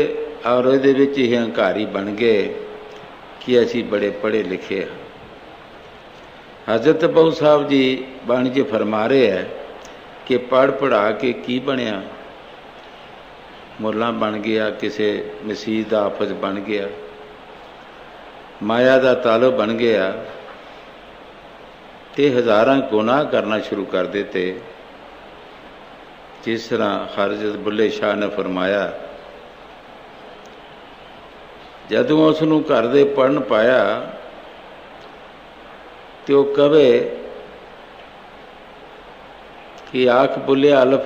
ਔਰ ਇਹਦੇ ਵਿੱਚ ਹੀ ਹੰਕਾਰੀ ਬਣ ਗਏ ਕਿ ਅਸੀਂ ਬੜੇ ਪੜ੍ਹੇ ਲਿਖੇ ਹਾਂ। ਹਜ਼ਰਤ ਬਹੁ ਸਾਹਿਬ ਜੀ ਬਾਣੀ 'ਚ ਫਰਮਾ ਰਹੇ ਹੈ ਕਿ ਪੜ੍ਹ ਪੜ੍ਹਾ ਕੇ ਕੀ ਬਣਿਆ। ਮੁੱਲਾ ਬਣ ਗਿਆ, ਕਿਸੇ ਮਸੀਤ ਦਾ ਹਾਫਿਜ਼ ਬਣ ਗਿਆ, ਮਾਇਆ ਦਾ ਤਾਲਬ ਬਣ ਗਿਆ ਤੇ ਹਜ਼ਾਰਾਂ ਗੁਨਾਹ ਕਰਨਾ ਸ਼ੁਰੂ ਕਰ ਦਿੱਤੇ। ਜਿਸ ਤਰ੍ਹਾਂ ਹਜ਼ਰਤ ਬੁੱਲੇ ਸ਼ਾਹ ਨੇ ਫਰਮਾਇਆ, ਜਦੋਂ ਉਸ ਨੂੰ ਘਰ ਦੇ ਪੜ੍ਹਨ ਪਾਇਆ ਤੇ ਉਹ ਕਵੇ ਕਿ ਆਖ ਬੁੱਲਿਆ ਅਲਫ,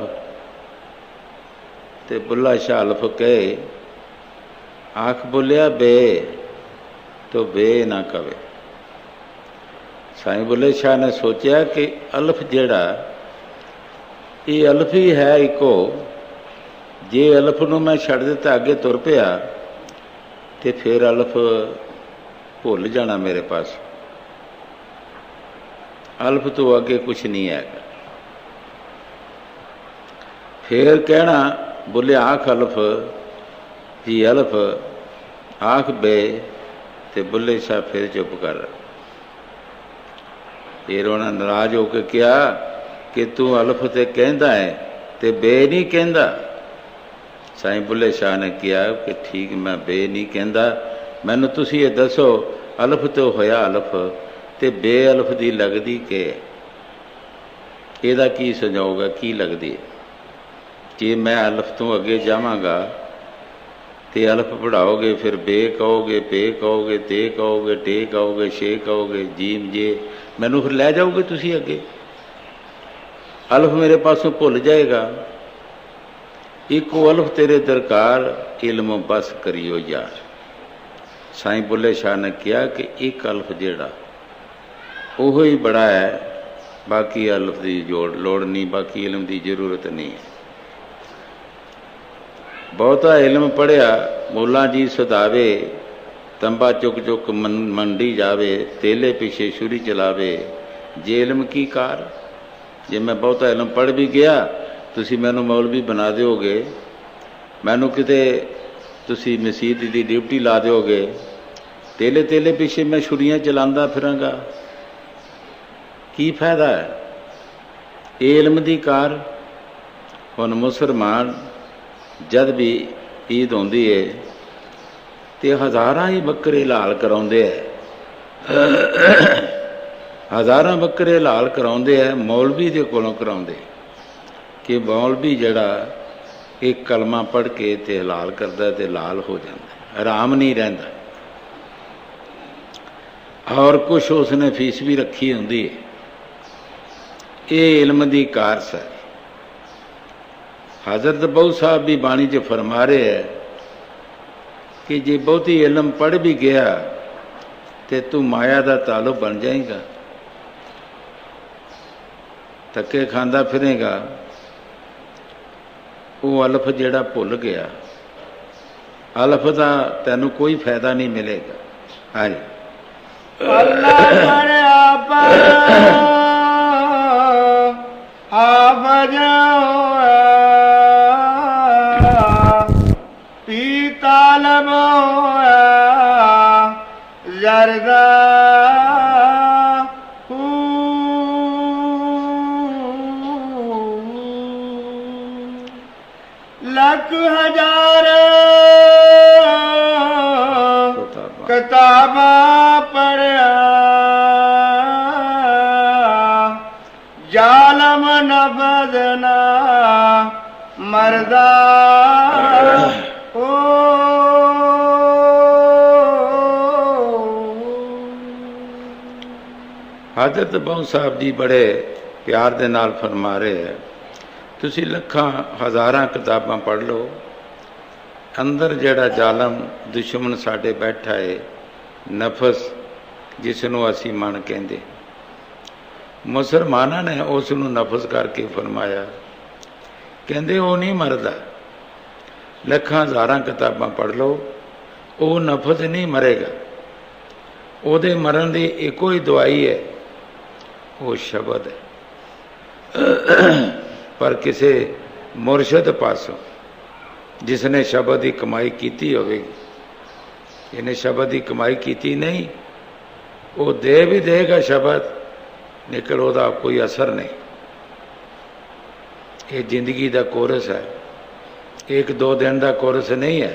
ਤੇ ਬੁੱਲਾ ਸ਼ਾਹ ਅਲਫ ਕਹੇ, ਆਖ ਬੁੱਲਿਆ ਬੇ, तो बे ना कवे। साईं बुल्ले शाह ने सोचा कि अल्फ जेड़ा ये अल्फ ही है इको, जे अल्फ नूं मैं छड़ दिता अगे तुर पिया तो फिर अल्फ भुल जाना मेरे पास, अल्फ तो अगे कुछ नहीं है। फिर कहना बोले आख अल्फ जी अल्फ, आख बे, ਤੇ ਬੁੱਲੇ ਸ਼ਾਹ ਫਿਰ ਚੁੱਪ ਕਰ। ਫਿਰ ਉਹਨਾਂ ਨਾਰਾਜ਼ ਹੋ ਕੇ ਕਿਹਾ ਕਿ ਤੂੰ ਅਲਫ ਤੇ ਕਹਿੰਦਾ ਹੈ ਤੇ ਬੇ ਨਹੀਂ ਕਹਿੰਦਾ। ਸਾਈਂ ਬੁੱਲੇ ਸ਼ਾਹ ਨੇ ਕਿਹਾ ਕਿ ਠੀਕ, ਮੈਂ ਬੇ ਨਹੀਂ ਕਹਿੰਦਾ, ਮੈਨੂੰ ਤੁਸੀਂ ਇਹ ਦੱਸੋ ਅਲਫ ਤੋਂ ਹੋਇਆ ਅਲਫ ਤੇ ਬੇ ਅਲਫ ਦੀ ਲੱਗਦੀ ਕਿ ਇਹਦਾ ਕੀ ਸਮਝਾਊਗਾ, ਕੀ ਲੱਗਦੀ ਹੈ। ਜੇ ਮੈਂ ਅਲਫ ਤੋਂ ਅੱਗੇ ਜਾਵਾਂਗਾ ਤੇ ਅਲਫ ਪੜ੍ਹਾਓਗੇ, ਫਿਰ ਬੇ ਕਹੋਗੇ, ਪੇ ਕਹੋਗੇ, ਤੇ ਕਹੋਗੇ, ਟੇ ਕਹੋਗੇ, ਛੇ ਕਹੋਗੇ, ਜੀਮ ਜੇ, ਮੈਨੂੰ ਫਿਰ ਲੈ ਜਾਓਗੇ ਤੁਸੀਂ ਅੱਗੇ। ਅਲਫ ਮੇਰੇ ਪਾਸੋਂ ਭੁੱਲ ਜਾਏਗਾ। ਇੱਕੋ ਅਲਫ ਤੇਰੇ ਦਰਕਾਰ, ਇਲਮ ਬਸ ਕਰਿਓ ਯਾਰ। ਸਾਈਂ ਬੁੱਲੇ ਸ਼ਾਹ ਨੇ ਕਿਹਾ ਕਿ ਇੱਕ ਅਲਫ ਜਿਹੜਾ ਉਹ ਹੀ ਬੜਾ ਹੈ, ਬਾਕੀ ਅਲਫ ਦੀ ਲੋੜ ਨਹੀਂ, ਬਾਕੀ ਇਲਮ ਦੀ ਜ਼ਰੂਰਤ ਨਹੀਂ ਹੈ। ਬਹੁਤਾ ਇਲਮ ਪੜ੍ਹਿਆ ਮੌਲਾ ਜੀ ਸੁਧਾਵੇ, ਤੰਬਾ ਚੁੱਕ ਚੁੱਕ ਮੰਡੀ ਜਾਵੇ, ਤੇਲੇ ਪਿੱਛੇ ਛੁਰੀ ਚਲਾਵੇ, ਜੇ ਇਲਮ ਕੀ ਕਾਰ। ਜੇ ਮੈਂ ਬਹੁਤਾ ਇਲਮ ਪੜ੍ਹ ਵੀ ਗਿਆ, ਤੁਸੀਂ ਮੈਨੂੰ ਮੌਲਵੀ ਬਣਾ ਦਿਓਗੇ, ਮੈਨੂੰ ਕਿਤੇ ਤੁਸੀਂ ਮਸੀਤ ਦੀ ਡਿਊਟੀ ਲਾ ਦਿਓਗੇ, ਤੇਲੇ ਤੇਲੇ ਪਿੱਛੇ ਮੈਂ ਛੁਰੀਆਂ ਚਲਾਉਂਦਾ ਫਿਰਾਂਗਾ, ਕੀ ਫਾਇਦਾ ਹੈ। ਇਹ ਇਲਮ ਦੀ ਕਾਰ। ਹੁਣ ਮੁਸਲਮਾਨ ਜਦ ਵੀ ਈਦ ਆਉਂਦੀ ਹੈ ਤੇ ਹਜ਼ਾਰਾਂ ਹੀ ਬੱਕਰੇ ਲਾਲ ਕਰਾਉਂਦੇ ਹੈ, ਹਜ਼ਾਰਾਂ ਬੱਕਰੇ ਲਾਲ ਕਰਾਉਂਦੇ ਹੈ, ਮੌਲਵੀ ਦੇ ਕੋਲੋਂ ਕਰਾਉਂਦੇ ਕਿ ਮੌਲਵੀ ਜਿਹੜਾ ਇਹ ਕਲਮਾ ਪੜ੍ਹ ਕੇ ਤੇ ਹਲਾਲ ਕਰਦਾ ਤੇ ਲਾਲ ਹੋ ਜਾਂਦਾ, ਆਰਾਮ ਨਹੀਂ ਰਹਿੰਦਾ। ਔਰ ਕੁਛ ਉਸਨੇ ਫੀਸ ਵੀ ਰੱਖੀ ਹੁੰਦੀ ਹੈ। ਇਹ ਇਲਮ ਦੀ ਕਾਰਸ ਹੈ। हज़रत बहु साहब भी बाणी च फरमा रहे है कि जे बहुती इलम पढ़ भी गया तो तू माया का तालुक बन जाएगा, धक्के खांदा फिरेगा। वो अल्फ जेड़ा भुल गया, अल्फ का तेनू कोई फायदा नहीं मिलेगा। हाँ जी। जरदा जालम नफज ना मरदा ओ हजरत बहु साहब जी बड़े प्यार दे नाल फरमा रहे हैं, तुसी लखां हज़ारां किताबां पढ़ लो, अंदर जिहड़ा जालम दुश्मन साडे बैठा है नफस, जिसनों असी मन कहंदे, मुसलमानां ने उस नूं नफस करके फरमाया, कहंदे वो नहीं मरदा। लखां हज़ारां किताबां पढ़ लो, वो नफस नहीं मरेगा। ਉਹਦੇ ਮਰਨ ਦੀ ਇੱਕੋ ਹੀ ਦਵਾਈ ਹੈ, ਉਹ ਸ਼ਬਦ ਹੈ। ਪਰ ਕਿਸੇ ਮੁਰਸ਼ਿਦ ਪਾਸੋਂ ਜਿਸਨੇ ਸ਼ਬਦ ਦੀ ਕਮਾਈ ਕੀਤੀ ਹੋਵੇਗੀ, ਇਹਨੇ ਸ਼ਬਦ ਦੀ ਕਮਾਈ ਕੀਤੀ ਨਹੀਂ, ਉਹ ਦੇ ਵੀ ਦੇਗਾ ਸ਼ਬਦ, ਲੇਕਿਨ ਉਹਦਾ ਕੋਈ ਅਸਰ ਨਹੀਂ। ਇਹ ਜ਼ਿੰਦਗੀ ਦਾ ਕੋਰਸ ਹੈ, ਇੱਕ ਦੋ ਦਿਨ ਦਾ ਕੋਰਸ ਨਹੀਂ ਹੈ,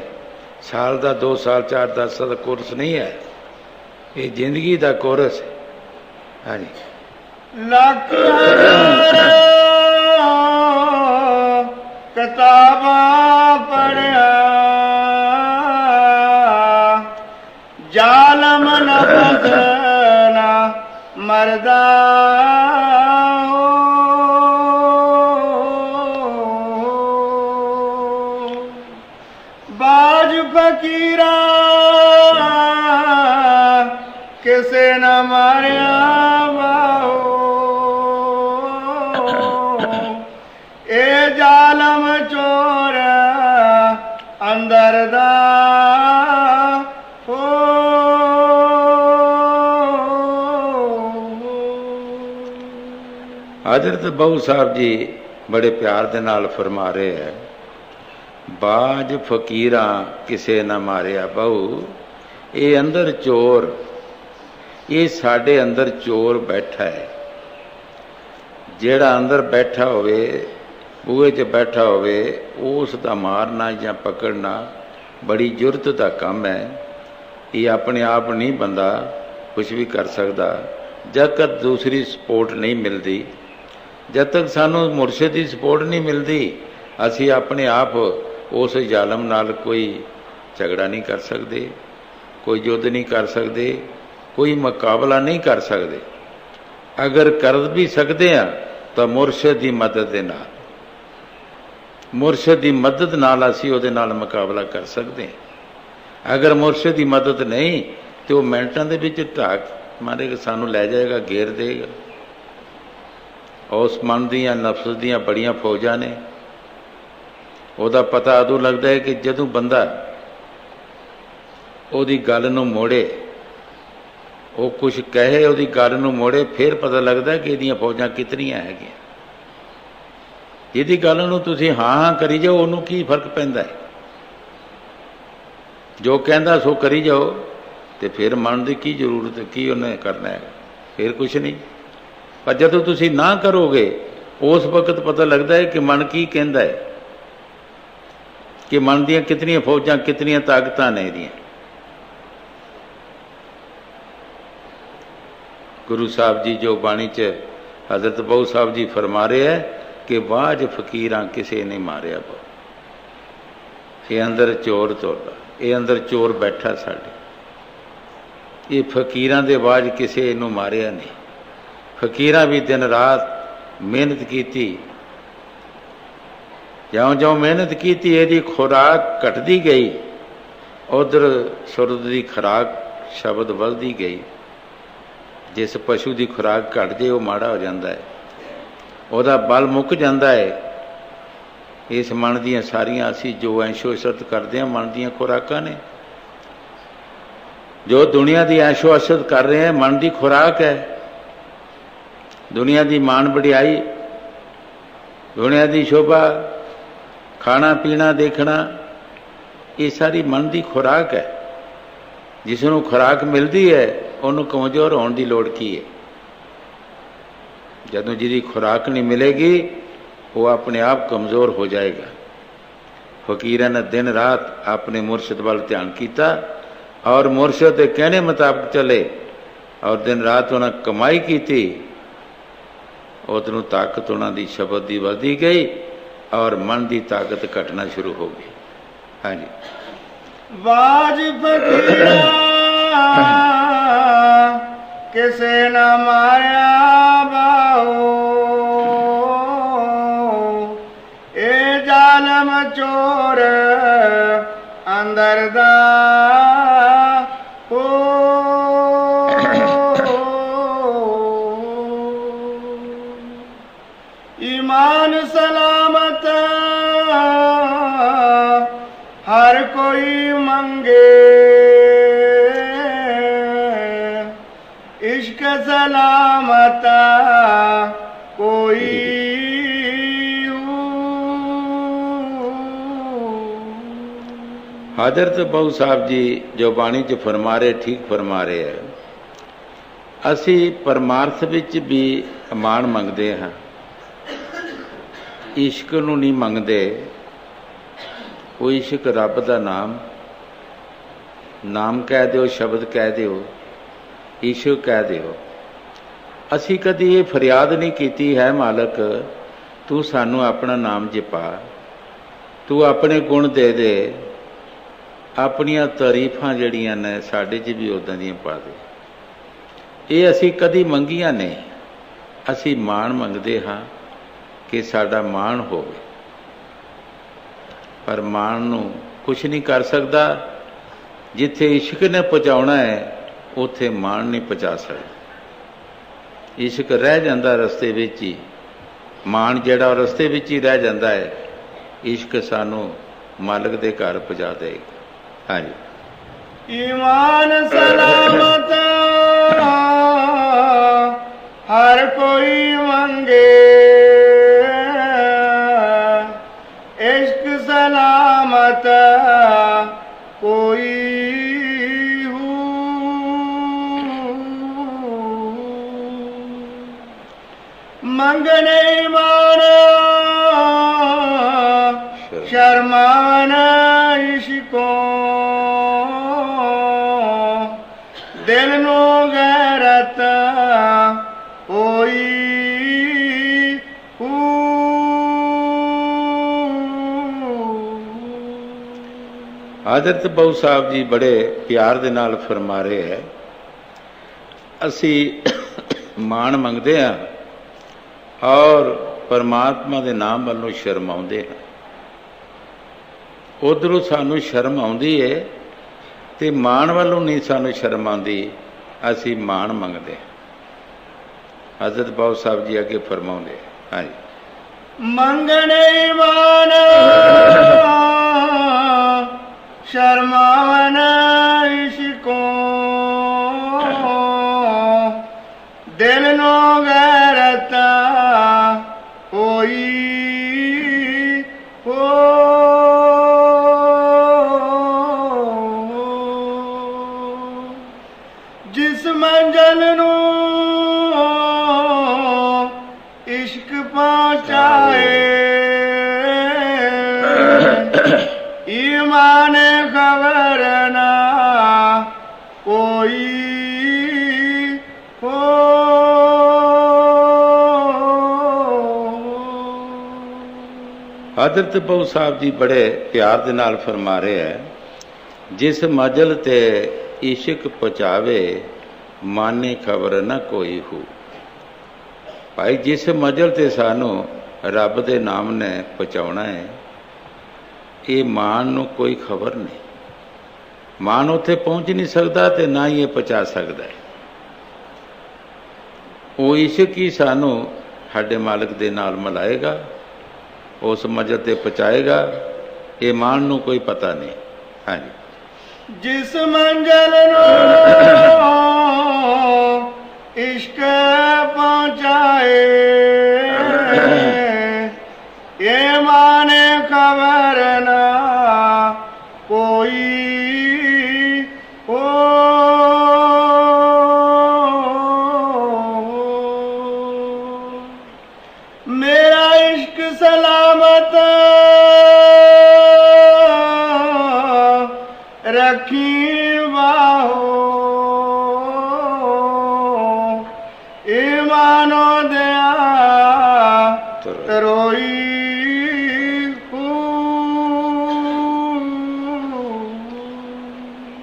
ਸਾਲ ਦਾ 2 ਸਾਲ 4 10 ਸਾਲ ਦਾ ਕੋਰਸ ਨਹੀਂ ਹੈ, ਇਹ ਜ਼ਿੰਦਗੀ ਦਾ ਕੋਰਸ ਹੈ। ਹਾਂਜੀ, ਲੱਖ ਕਿਤਾਬਾਂ ਪੜ੍ਹਿਆ, ਜ਼ਾਲਮ ਨਫਸ ਨਾ ਮਰਦਾ ਬਾਜ ਫਕੀਰਾ ਕਿਸੇ न मारिया बाहो, ए जालम चोर अंदर दा हो। हजरत बहु साहब जी बड़े प्यार दे नाल फरमा रहे हैं, बाज फकीरा किसे न मारिया बहु, ये अंदर चोर, ये साढ़े अंदर चोर बैठा है। जेड़ा अंदर बैठा होवे, बूहे च बैठा होवे, उस दा मारना या पकड़ना बड़ी जुरत का काम है। ये अपने आप नहीं बंदा कुछ भी कर सकता जब तक दूसरी सपोर्ट नहीं मिलती। जब तक सानू मुर्शिद की सपोर्ट नहीं मिलती, असी अपने आप उस जालम नाल कोई झगड़ा नहीं कर सकते, कोई युद्ध नहीं कर सकते, कोई मुकाबला नहीं कर सकते। अगर कर भी सकते हैं तो मुर्शिद की मदद के नाल, मुर्शिद की मदद नाल असी उहदे नाल मुकाबला कर सकते हैं। अगर मुर्शिद की मदद नहीं तो वह मिनटां दे विच ढाक मारेगा, सानू लै जाएगा, घेर देगा। उस मन दियां नफ्स दियां बड़ियां फौजां ने, उहदा पता उदों लगता है कि जदों बंदा उहदी गल नूं मोड़े, वो कुछ कहे, उहदी गल नूं मोड़े, फिर पता लगता है कि इहदियां फौजां कितनियां हैगियां। जिहदी गल नूं तुसीं हाँ हाँ करी जाओ, उहनूं की फर्क पैंदा है? जो कहंदा सो करी जाओ, तो फिर मन की की जरूरत है, की उन्हें करना है? फिर कुछ नहीं। पर जदों तुसीं ना करोगे, उस वक्त पता लगता है कि मन की कहंदा है, कि मन दियां कितनियां फौजां, कितनियां ताकतां ने इहदियां। गुरु साहब जी जो बाणी च हजरत बहु साहब जी फरमा रहे हैं कि बाज फकीरां किसे ने मारिया बहु, ये अंदर चोर तुरदा, ये अंदर चोर बैठा साडे, ये फकीरां दे बाज किसे नूं मारिया नहीं। फकीरां भी दिन रात मेहनत की, ज्यों ज्यों मेहनत की यदी खुराक घटती गई, उधर सुरद की खुराक शब्द वधदी गई। जिस पशु की खुराक घट जाए वो माड़ा हो जाता है, वह बल मुक जाता है। इस मन दियां सारियां असी जो ऐशो इशरत करते हैं, मन दियां खुराकां ने। जो दुनिया की ऐशो इशरत कर रहे हैं, मन की खुराक है। दुनिया की मान वडियाई, दुनिया की शोभा, खाना पीना देखना, ये सारी मन की खुराक है। जिसनों खुराक मिलती है उन्होंने कमजोर होने की लोड़ की है। जदों जिहदी खुराक नहीं मिलेगी, वो अपने आप कमज़ोर हो जाएगा। फकीरां ने दिन रात अपने मुर्शिद वाल ध्यान किया और मुर्शिद के कहने मुताबिक चले और दिन रात उन्हें कमाई की। ਉਧਰੋਂ ਤਾਕਤ ਉਹਨਾਂ ਦੀ ਸ਼ਬਦ ਦੀ ਵਧਦੀ ਗਈ ਔਰ ਮਨ ਦੀ ਤਾਕਤ ਘਟਣਾ ਸ਼ੁਰੂ ਹੋ ਗਈ। ਹਾਂਜੀ। ਬਾਜ ਫਕੀਰਾ ਕਿਸੇ ਨਾ ਮਾਰਿਆ ਬਾਹੋ, ਇਹ ਜ਼ਾਲਮ ਚੋਰ ਅੰਦਰ ਦਾ ਹੋ। ਈਮਾਨ ਸਲਾਮਤ ਹਰ ਕੋਈ ਮੰਗੇ, इश्क सलामत कोई। हजरत बहु साहब जी जो बाणी च फरमा रहे ठीक फरमा रहे है। असी परमार्थ विच भी अमान मंगते हाँ, इश्क नूं नहीं मंगते। वो इश्क रब दा नाम कह दो, शब्द कह दो, ईश्वर कह दिओ। असी कदी ये फरियाद नहीं की है, मालक तू सानू अपना नाम जपा, तू अपने गुण दे दे, अपनियां तारीफां जड़ियां ने साडे च भी उदां दियां पा दे। ये असी कदी मंगियां नहीं, असी मान मंगते हाँ कि साडा मान होवे, पर मान नूं कुछ नहीं कर सकता। जिथे इश्क ने पहुँचाउणा है उत्थे मान नहीं पहुँचा सकता। इश्क रह जाता रस्ते विच ही, मान जिहड़ा रस्ते विच ही रह जाता है। इश्क सानू मालक दे घर पहुँचा देगा। हाँ जी। ईमान सलामत हर कोई मंगे, इश्क सलामत कोई। मंगने ईमान शर्मान इश्कों, दिल नो गैरत होई। हजरत बहु साहब जी बड़े प्यार दे नाल फरमा रहे है। असी मान मंगते हैं और परमात्मा दे नाम वालों शर्माउंदे हैं। उधरों सानू शर्म आउंदी है ते मान वालों नहीं सानू शर्म आउंदी, असी मान मंगते हैं। हजरत बहु साहब जी अगे फरमाउंदे। हाँ जी। मंगने ईमान शर्मावन इश्कों, दिल नो गैरत होई हो। जिस मंजिल नू इश्क पहुँचाए, ईमान खबर ना कोई हो। हजरत बहु साहब जी बड़े प्यार दे नाल फरमा रहे है। जिस मजल ते इश्क पहुँचावे, माने खबर ना कोई हो। भाई जिस मजल ते सानू रब दे नाम ने पहुँचाउणा है, ये मान नूं कोई खबर नहीं। मान उत्थे पहुँच नहीं सकता ते ना ही ये पहुँचा सकता है। वो इश्क ही सानू साडे मालिक दे नाल मिलाएगा, उस मजल ते पहुँचाएगा। ये मान नूं कोई पता नहीं। हाँ जी। जिस मंजिल नो इश्क पहुँचाए, ये माने खबर ना कोई हो। मेरा इश्क सलामत रखी बाहो, ईमानो दया ਤਰੋਈ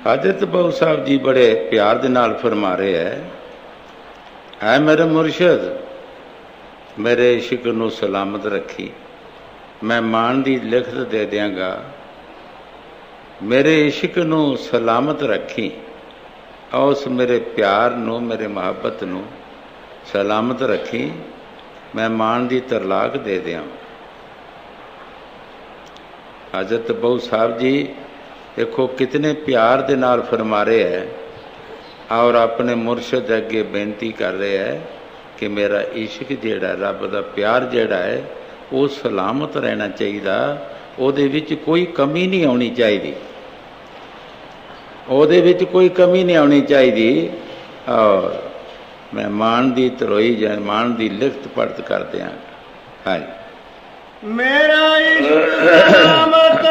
ਹਜ਼ਰਤ ਬਾਊ ਸਾਹਿਬ ਜੀ ਬੜੇ ਪਿਆਰ ਦੇ ਨਾਲ ਫਰਮਾ ਰਹੇ ਹੈ, ਐ ਮੇਰੇ ਮੁਰਸ਼ਦ, ਮੇਰੇ ਇਸ਼ਕ ਨੂੰ ਸਲਾਮਤ ਰੱਖੀ। ਮੈਂ ਮਾਣ ਦੀ ਲਿਖਤ ਦੇ ਦਿਆਂਗਾ, ਮੇਰੇ ਇਸ਼ਕ ਨੂੰ ਸਲਾਮਤ ਰੱਖੀ। ਉਸ ਮੇਰੇ ਪਿਆਰ ਨੂੰ, ਮੇਰੇ ਮੁਹੱਬਤ ਨੂੰ ਸਲਾਮਤ ਰੱਖੀ। ਮੈਂ ਮਾਣ ਦੀ ਤਰਲਾਕ ਦੇ ਦਿਆਂ। ਹਜ਼ਰਤ ਬਾਊ ਸਾਹਿਬ ਜੀ ਦੇਖੋ ਕਿਤਨੇ ਪਿਆਰ ਦੇ ਨਾਲ ਫਰਮਾ ਰਹੇ ਹੈ ਔਰ ਆਪਣੇ ਮੁਰਸ਼ਦ ਅੱਗੇ ਬੇਨਤੀ ਕਰ ਰਹੇ ਹੈ ਕਿ ਮੇਰਾ ਇਸ਼ਕ ਜਿਹੜਾ, ਰੱਬ ਦਾ ਪਿਆਰ ਜਿਹੜਾ ਹੈ ਉਹ ਸਲਾਮਤ ਰਹਿਣਾ ਚਾਹੀਦਾ, ਉਹਦੇ ਵਿੱਚ ਕੋਈ ਕਮੀ ਨਹੀਂ ਆਉਣੀ ਚਾਹੀਦੀ, ਉਹਦੇ ਵਿੱਚ ਕੋਈ ਕਮੀ ਨਹੀਂ ਆਉਣੀ ਚਾਹੀਦੀ। ਔਰ ਮੈਂ ਮਾਣ ਦੀ ਤਰੋਈ ਜਾਂ ਮਾਣ ਦੀ ਲਿਖਤ ਪੜਤ ਕਰਦੇ ਹਾਂ। ਹਾਂਜੀ, ਮੇਰਾ ਇਸ਼ਕ ਸਲਾਮਤ